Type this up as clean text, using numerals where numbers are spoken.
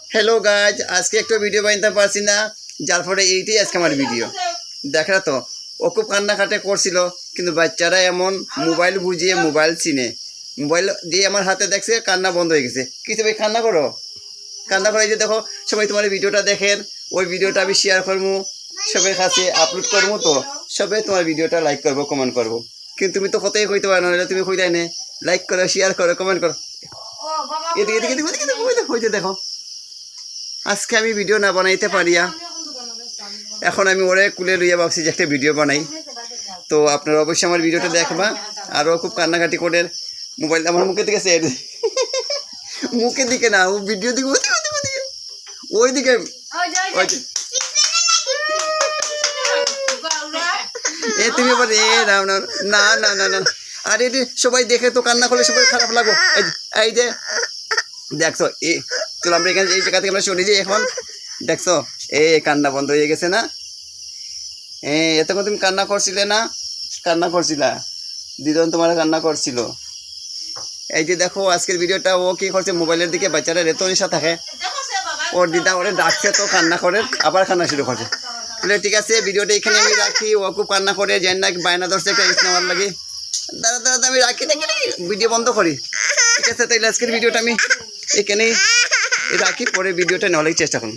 Hello guys, আজকে একটা video বানাতে পারছি না, যার ফলে এইটাই আজকে আমার ভিডিও। দেখা তো ও খুব কান্নাকাটি করছিল, কিন্তু বাচ্চারা এমন মোবাইল বুঝিয়ে মোবাইল চিনে, মোবাইল দিয়ে আমার হাতে দেখছে, কান্না বন্ধ হয়ে গেছে। কি তুমি কান্না করো? কান্না করে যে দেখো সবাই তোমার ভিডিওটা দেখেন, ওই ভিডিওটা আমি শেয়ার করবো, সবার কাছে আপলোড করবো, তো সবাই তোমার ভিডিওটা লাইক করবো, কমেন্ট করবো। কিন্তু তুমি তো কোথায় কইতে পারো না, তুমি কইতাই নে লাইক করো, শেয়ার করো, কমেন্ট করো। এদিকে এদিকে এদিকে দেখো, আজকে আমি ভিডিও না বানাইতে পারিয়া, এখন আমি ওরে কুলে লইয়া ভাবছি যে একটা ভিডিও বানাই। তো আপনারা অবশ্যই আমার ভিডিওটা দেখবা। আরও খুব কান্নাকাটি করে মোবাইল আমার মুখের দিকে সেট, মুখের দিকে না, ও ভিডিও দিকে ওই দিকে এ তুমি আবার এ নাও না না না না না, আর এটি সবাই দেখে তো কান্না করলে সবাই খারাপ লাগবো। এই যে দেখছো, এ চলো আমরা এখানে এই জায়গা থেকে আমরা শুনি যে এখন দেখছো কান্না বন্ধ হয়ে গেছে না? এতক্ষণ তুমি কান্না করছিলে না? কান্না করছিলা, দিদন তোমার কান্না করছিল। এই যে দেখো আজকের ভিডিওটা ও কি করছে, মোবাইলের দিকে বাচ্চারা এত নেশা থাকে, ওর দিদা ওরে ডাকছে তো কান্না করে, আবার কান্না শুরু করছে। তাহলে ঠিক আছে, ভিডিওটা এখানে আমি রাখি। ও খুব কান্না করে, যেন না বায়না ধরছে একটা ইস নেওয়ার লাগে। দাঁড়া দাঁড়া আমি রাখি নাকি ভিডিও বন্ধ করি। ঠিক আছে, তাইলে আজকের ভিডিওটা আমি এখানেই রাখি, পরে ভিডিওটা নেওয়ার চেষ্টা করুন।